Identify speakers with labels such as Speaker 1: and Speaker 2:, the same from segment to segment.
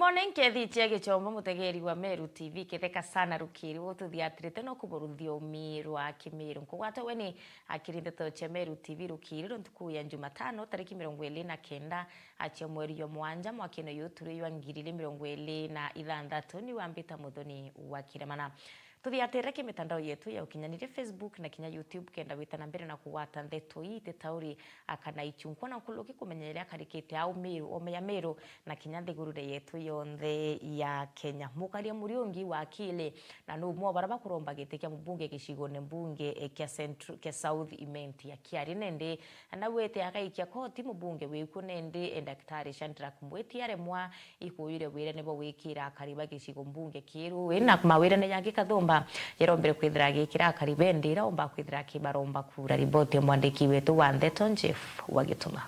Speaker 1: morning kethi chege chombo mutegeri wa Meru TV ketheka sana rukiri ututhiatirite no kuburuthio mirwa kimiru kugwata weni akirinde to cha Meru TV rukiri ntuku ya Jumatano tariki 29 acha mweri yo mwanja mwakino yuturi yo ngirire 26 ni wambita muthoni wa kiremana tuthiatireke mitandao yetu ya ukinyanire Facebook na kinya YouTube kenda witana mbere na kugwata ndeto ite tauri akana ichunkwa na kuloki kumenyerera akarikite au Meru omeya Meru na kinya thigurure yetu yonthe ya Kenya mukaria muriongi wa kile na no mwo baraba kuromba gite kya mbunge gicigo ne mbunge kya Central kya South Imenti ya kiari nende na wete akaikia koti mbunge wiku nende Daktari Shandra Kumweti aremwa ikuyire wire nebo wikira kariba gicigo mbunge kiru wina mawire ne yangi kathomba yerombere kwithira gikira karibendira omba kwithira kibaromba kura riboti mwandiki wetu wa Ndeto Jeff Wagituma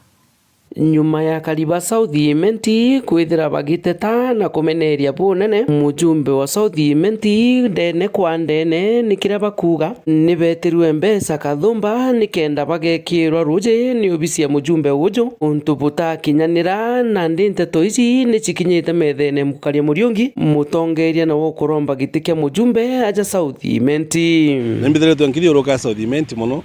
Speaker 2: nyuma ya Kariba South Imenti kwithira bagiteta na kumeneria bunene mujumbe wa South Imenti ndene kwa ndene nikira bakuga nibetirwe mbesa kathumba nikenda bagekirwa ruje ni obisi ya mujumbe ujo untu butakinyanira na nteto ici ni cikinyite methene mukaria muriongi mutongeria na wokuromba gitike mujumbe aja South Imenti
Speaker 3: nembithire twankiri uroka South Imenti muno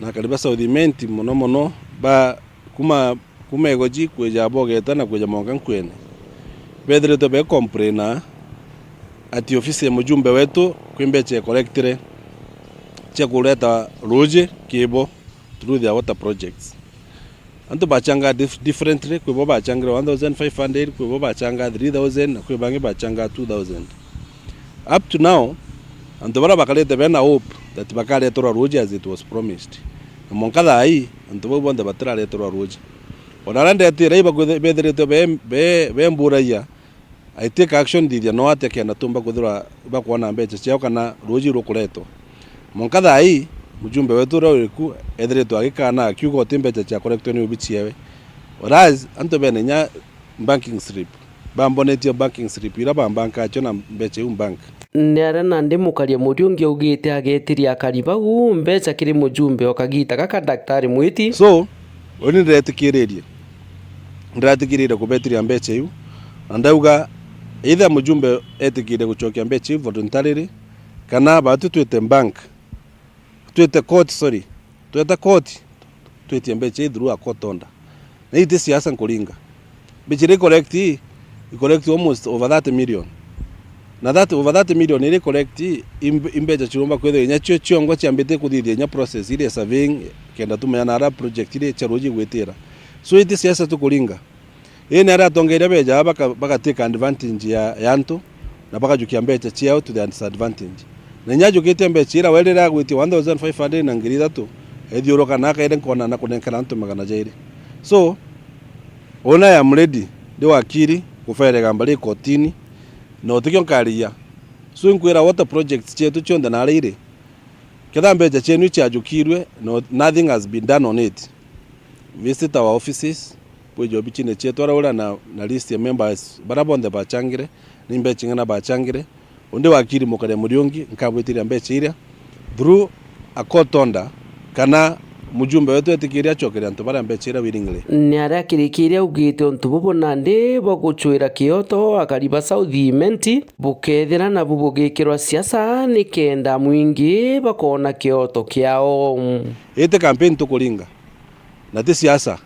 Speaker 3: na Kariba South Imenti muno ba kuma egoji kweja bogeta na kweja monga kwene bedre to be complaina ati ofisi ya mjumbe wetu kwimbeche collectire che kuleta ruje kibo through the water projects anto bachanga differently kwebo bachanga 1500 kwebo bachanga 3000 na kwebange bachanga 2000 up to now anto bara bakalete bena hope that bakalete ruje as it was promised monkada ai antubo bonde batara letro roje onarande ati reiba bedreto be mburaya I take action did no atake na tumba kudura bakwana mbeche chao kana roji rokuleto monkada ai mujumbe wetu roku edreto agikana kyugo timbeche cha collector ni ubichiewe oraz anto benenya banking slip bambonetio banking slip ira bambanka chona mbeche bank
Speaker 2: nera nande mukaria muriongi ugite agetiria Kariba mbecha kiri mujumbe okagita kaka daktari mwiti
Speaker 3: so oni ndiratikirire kubetiria mbecha yu andauga either mujumbe etikire guchokia mbecha yu voluntarily kana batu twete bank twete court twete mbecha yu through a court order na ite siasa nkulinga bichire collect almost over 30 million na that over 30 million ile collect imbeja chirumba kwethe nya chiongo chiambite kuthithia nya process ile surveying kenda tumenya na project ile charoji gwetera so ite siasa tukulinga ene ara tongeria beja baka take advantage ya yanto na baka jukia mbecha chiao to the disadvantage na nya jukite mbecha ira welera gwiti 1500 na ngiri thatu ethioro kana kaire kona na kunenkana antu magana jairi so ona ya mredi de wakiri kuferega mbali kotini no tikyo nkaria so inkwira water projects chetu chonda na rire ketha mbeja chenu chajukirwe no nothing has been done on it visit our offices pwejo bichine chetu ara na list ya members barabonde bachangire ni mbecha ngana bachangire onde wakiri mukare muriongi nkabwetiria mbecha ira through a court order kana mujumbe wetu etikiria chokeria ntu bara mbechira willingly
Speaker 2: ni aria kirikiria ugite untu bubu nande boguchwira kioto Kariba South Imenti bukethira na bubugikirwa siasa ni kenda mwingi bakona kioto kiao
Speaker 3: ite campaign tukulinga na ti siasa.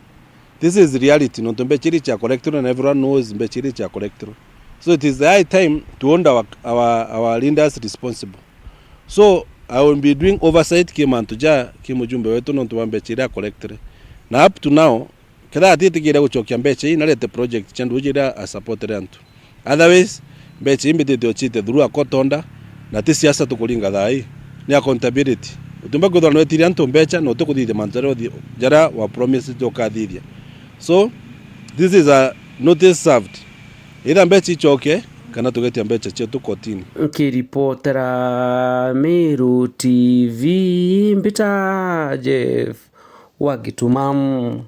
Speaker 3: This is reality no mbechiri cha collector and everyone knows mbechiri cha collector, so it is the high time to hold our leaders responsible. So I will be doing oversight kimantuja kimujumbe wetu no tuambechira collector na up to now kada atitikira guchokia mbeche na lete project chandujira a support rent otherwise mbeche imbite diochite through a court order na ti siasa tukulinga thai ni accountability utumba kuthora no etiria ntu mbecha no tukuthithia manjaro jara wa promise jokathithia so this is a notice served ira mbeche ichoke kana tugetia mbecha chetu kotini
Speaker 2: kiripotera Meru TV mbita Jeff Wagituma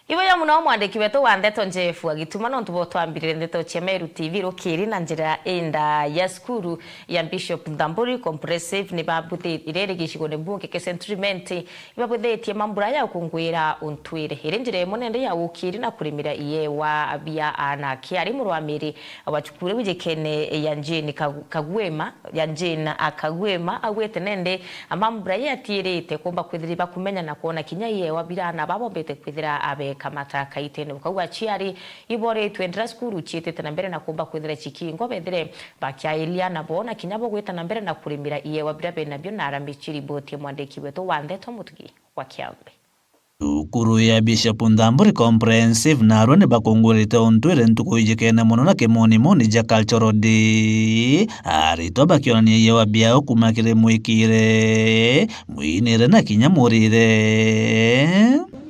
Speaker 1: Ibo ya muno mwandiki wetu wa Ndeto Njefu agituma no ntubo twambirire Ndeto cia Meru TV rukiri na njira enda ya skuru ya Bishop Ndamburi Comprehensive ni babute irere gishigo ne bunge ke centriment ibabuthetie mambura ya kungwira untwire irenjire monende ya ukiri na kurimira iye wa abia ana kiari mu rwamiri abachukure bujekene ya njeni kagwema ya njena akagwema agwete nende amambura ya tirite kumba kwithiriba kumenya na kuona kinya iye wa birana babombete kwithira abe kamata kaitene ukagwa chiari ibore twendra skuru chiete na mbere na kumba kwithira chikingo bethire bakya Elia na bona kinyabo gwita na mbere na kurimira iye wa birabe nabyo narambichiri boti mwandiki wetu wa Ndeto Mutugi wa Kiambe.
Speaker 4: Ukuru ya Bishop Ndamburi Comprehensive narwo ne bakongorete ontwire ntukuyikene muno na kimoni ja cultural day arito bakionania yewa biao kumakire mwikire mwinire na kinyamurire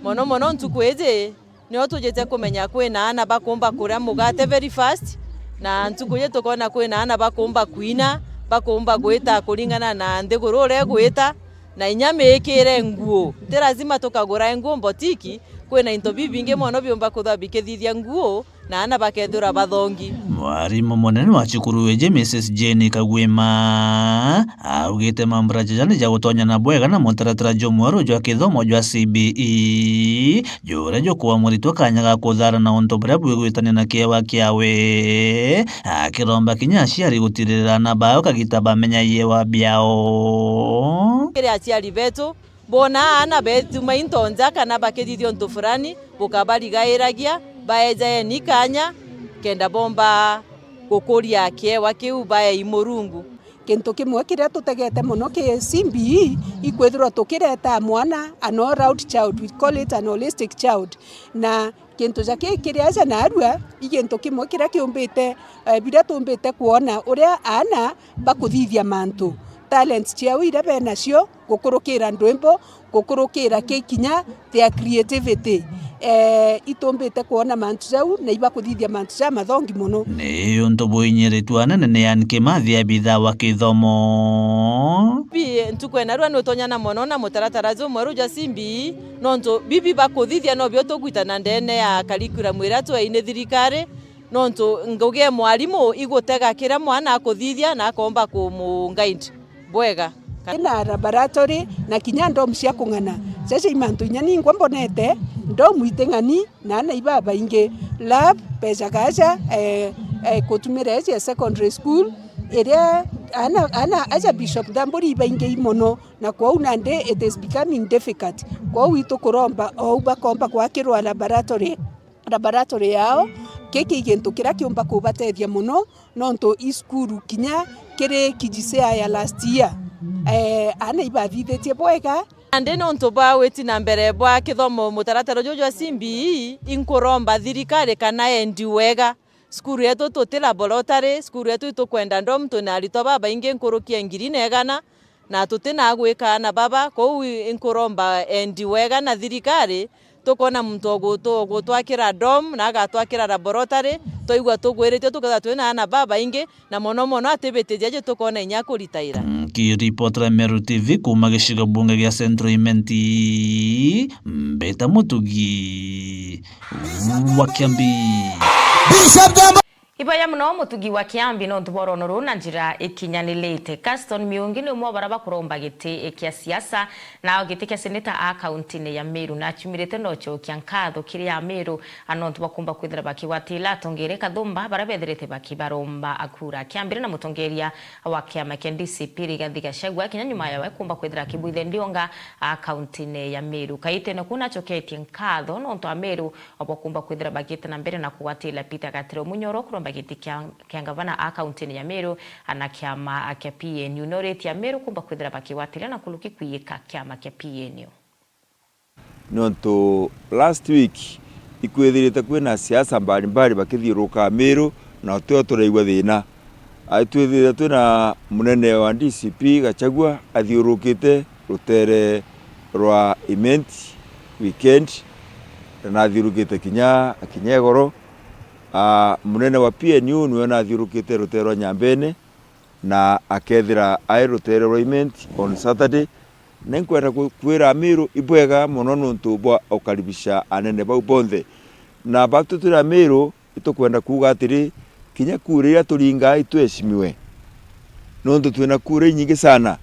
Speaker 5: mono ntukweje niyo tujete kumenya kwina ana bakumba kura mugate very fast na ntukuye tukona kwina ana bakumba kwina bakumba gwita kuringana na ndegurore gwita na inyame ikire nguo te lazima tukagura nguo mbotiki kwina into bibinge mono byomba kuthabikithithia nguo na ana bakethura bathongi.
Speaker 4: Mwarimu munene wa cukuru weje Mrs. Jenny Kagwima augite mambura jane ja gutonya na bwega na mutaratara jomwaro jwa kithomo jwa CBE jure jo kwa muritwa kanya ga kuthara na ontobra bwigwitania na kiewa kiawe akiromba kinya aciari gutirira na bao kagitaba menya yewa biao
Speaker 5: kire aciari betu bona ana betu maintonza kana bakethithio ntu fulani bukabarigairagia baeja nikanya kenda bomba gukuria kiewa kiu bae imurungu
Speaker 6: kintu kimwe kiria tutegete muno ki CBE ikwithirwa tukireta mwana an all-round child, we call it an holistic child, na kintu jake kiria ja narua igintu kimwe kiria kiumbite biria tumbite kuona uria ana bakuthithia mantu talents ciao ira benacio gukurukira ndwimbo gukurukira kikinya their creativity itumbite kuona mantu jau na iba kuthithia mantu ja mathongi muno
Speaker 4: ni unto boinyeretwa nene ne yanke mathia bitha wa kithomo
Speaker 5: bi ntukwena rwa no tonyana mono na mutaratara zo mweru ja CBE nonto bibi bakuthithia no byo tugwitana ndene ya curriculum ira twaine thirikari nonto nguge mwarimu igutega kira mwana akuthithia na akomba kumungaindi bwega
Speaker 6: na laboratory na kinya ndomu cia kung'ana cece imantu inyani ngwambonete ndomu iteng'ani na na ibaba inge lab pesa kaja kutumira ya secondary school area ana aja Bishop Ndamburi ibainge imono na kwa unande it is becoming difficult kwa wito kuromba au bakomba kwa kirwa laboratory yao keki gento kira kiomba kubatethia muno nonto iskuru kinya kire kijisea ya last year ana ibathithetie bwega
Speaker 5: ande nonto baweti na mbere bwa kithomo mutaratara jojo wa CBE inkuromba thirikari kana endi wega skuru yetu tuti laboratory skuru yetu tukwenda ndom tunarito baba inge nkurukia ngiri negana na tuti na gwika na baba ko inkuromba endi wega na thirikari tukona muntu gutwakira dom na agatwakira laboratory toigwa tugwirite tukaza twina na baba inge na mono atibete je tukona inya kuritaira
Speaker 4: kiripotera Meru TV kuma gishiga bunge gya Centriment Mbeta Mutugi wa Kiambi.
Speaker 1: Ibaya muno Mutugi wa Kiambi no ntuboro no na njira ikinyanilite Caston Miungi ni umwe baraba kuromba gite kia siasa na gite kia seneta a county ya Meru na chumirete no cho kyankatho kiri ya Meru ano ntubakumba kwithira bakiwatila tongere kadumba barabetherete bakibaromba akura Kiambire na mutongeria wa kiama kia DCP Rigathi Gachagua kinyanyuma yawe kumba kwithira kibuithe ndionga a county ya Meru kaite no kuna choketi nkatho no nto Meru obokumba kwithira bakite na mbere na kuwatila Peter Gatiro Munyoro kuromba giti kia gavana a county ya Meru ana kiama akia PNU noreti ya Meru kumba kwithira bakiwatila na kuluki kuyika kiama kia PNU
Speaker 7: nonto last week ikwithirite kwina siasa mbalimbali bakithiuruka Meru na tuo turaigwa thina aitwithire twina munene wa DCP Gachagua athiurukite rutere rwa event weekend na athiurukite kinya Goro munene wa PNU niwe na athiurukite rutere rwa Nyambene na akethira ai rutere rwa event on Saturday na nkwenda kwira Meru ibwega muno nuntu bwa ukaribisha anene bau bonthe na batu tira Meru itukwenda kuga atiri kinya kura iria turinga itweshimiwe nuntu twina kura nyingi sana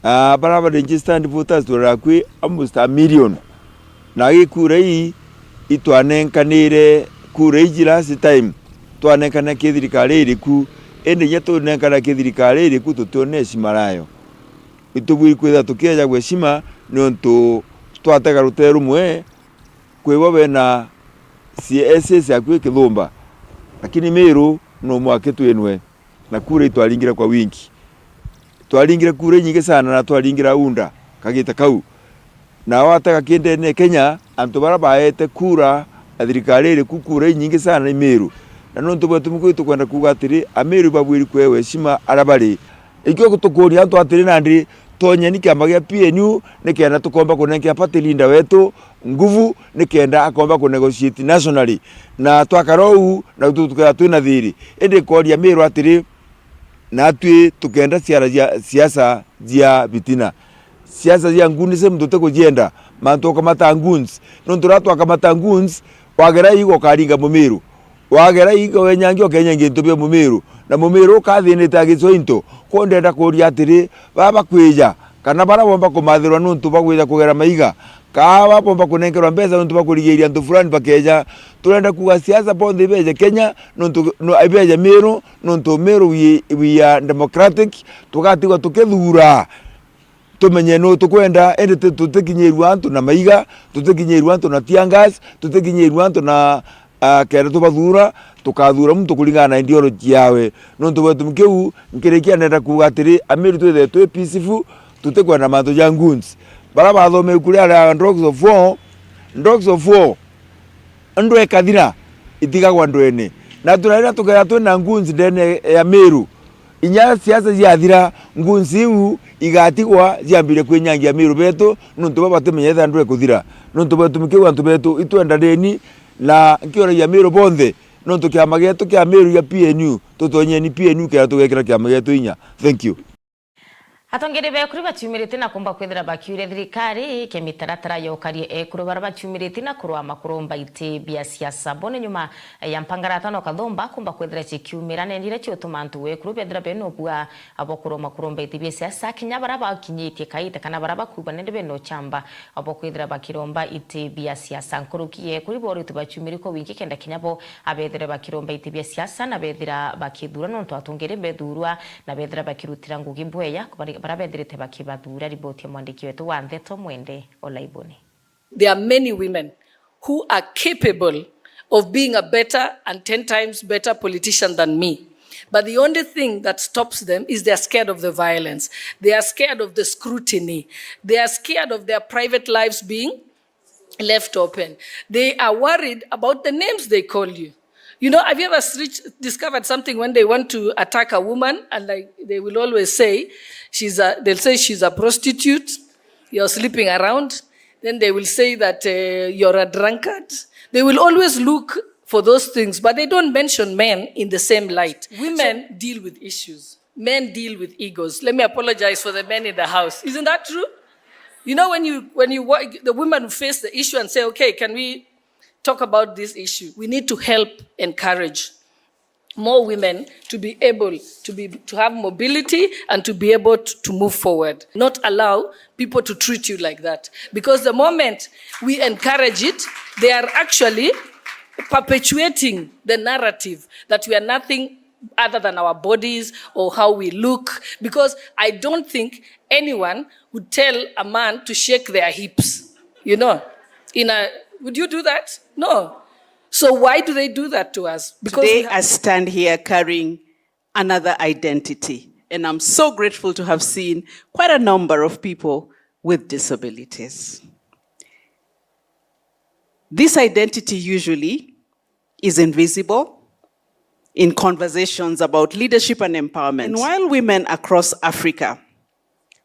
Speaker 7: baraba registered voters turakwi almost a million na kura hii itwanenkanire kura iji last time twanenkana kithirikari iriku ende nyeto nenkana kithirikari iriku tutoneshima rayo itubui kwitha tukiaja gweshima nontu twatega rutero mwe kwibo bena CSS akwe kithumba lakini Meru no mwake twenwe na kura itwalingira kwa wingi twalingira kura nyingi sana na twalingira unda kagita kau na wataka kiende Kenya antu barabaete kura athirikari iriku kura nyingi sana Meru na nontu bwetu mukwitu kwenda kuga atiri Ameru babwiri kwewe shima arabari ikyo gutukuri antu atiri nandi tonye ni kiama gia PNU nikenda tukomba kunenkia party leader wetu nguvu nikenda akomba kunegotiate nationally na twakarou na tutukaya twina thiri ende koria Meru atiri na twi tukenda siasa jia bitina siasa jia nguni se mtote kujienda manto kama tanguns nontu ratu kama nguns wagera igo karinga Mumeru wagera igo wenyangi okenyangi ntobye Mumeru na Mumeru kathine tagizo into kondenda kuria atiri baba kwija kana bara bomba kumathirwa nuntu bagwija kugera maiga kawa bomba kunenkerwa mbeza nuntu bakurigiria ntu fulani bakeja turenda kuga siasa bonde beje Kenya nuntu ibeje Meru nuntu Meru we are democratic tugatigwa tukethura tumenye no tukwenda ende tutikinyirwa antu na maiga tutikinyirwa antu na tiangas tutikinyirwa antu na kera tubathura tukathura muntu kulingana na ideology yawe nontu wetu mkeu nkirikia nenda kuga atiri Ameru twethe twe peaceful tutekwa na mantu ya nguns bara bathome kuri ala dogs of war ndwe kathira itigagwa ndwene na turarira tukaya twena nguns ndene ya Meru inya siasa yathira nguns iu igatigwa jiambire kwenyangia Meru betu nontu baba tumenyetha ndwe kuthira nontu wetu mkeu antu betu itwenda deni na nkiora ya Meru bonthe nontu kiama getu kia Meru ya PNU tutonye ni PNU kia tugekira kiama getu inya. Thank you.
Speaker 1: Atongere be kuri bacyumirite na kumba kwethera bakyure thirikari ke mitaratara yokarie ekuru bara bacyumirite na kurwa makuromba ite bia siasa bone nyuma ya mpangarata no kathomba kumba kwethera chikiumirane ndire chiotumantu wekuru bethera beno bua abokuru makuromba ite bia siasa kinya bara bakinyitie kaite kana bara bakuba nende beno chamba abokwethera bakiromba ite bia siasa nkurukie kuri bori tubacyumiri ko wingi kenda kinyabo abethera bakiromba ite bia siasa na bethera bakidura no twatongere bethurwa na bethera bakirutira ngugi bweya
Speaker 8: There are many women who are capable of being a better and 10 times better politician than me. But the only thing that stops them is they are scared of the violence. They are scared of the scrutiny. They are scared of their private lives being left open. They are worried about the names they call you. You know, have you ever discovered something when they want to attack a woman and like they will always say, they'll say she's a prostitute, you're sleeping around. Then they will say that you're a drunkard. They will always look for those things, but they don't mention men in the same light. Women deal with issues. Men deal with egos. Let me apologize for the men in the house. Isn't that true? You know, when you the women who face the issue and say, okay, can we talk about this issue? We need to help encourage more women to be able to have mobility and to be able to move forward. Not allow people to treat you like that. Because the moment we encourage it, they are actually perpetuating the narrative that we are nothing other than our bodies or how we look. Because I don't think anyone would tell a man to shake their hips. You know, would you do that? No. So why do they do that to us? Because
Speaker 9: today I stand here carrying another identity. And I'm so grateful to have seen quite a number of people with disabilities. This identity usually is invisible in conversations about leadership and empowerment. And while women across Africa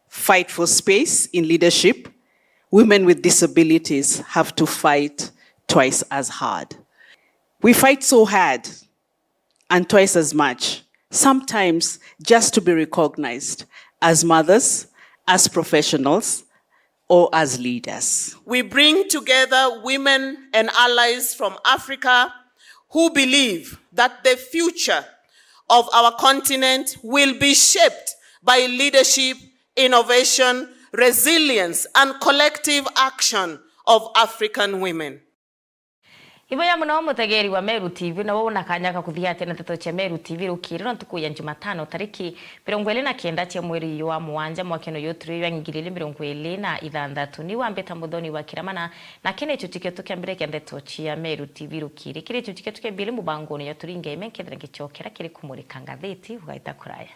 Speaker 9: fight for space in leadership, women with disabilities have to fight twice as hard. We fight so hard and twice as much, sometimes just to be recognized as mothers, as professionals or as leaders.
Speaker 10: We bring together women and allies from Africa who believe that the future of our continent will be shaped by leadership, innovation, resilience, and collective action of African women.
Speaker 1: Iboya muno mutegeri wa Meru TV na wona kanyaka kuthia tena teto cha Meru TV rukiri no tukuya Jumatano tariki 29 cia mweri wa muanja mwakeno yotru ya 2026 ni wambeta muthoni wa kiramana na kene chutikio tukiambire kia ndeto cia Meru TV rukiri kire chutikio tukebile mubangoni ya turinge imenkethera gichokera kiri kumurika ngatheti ugaita kuraya.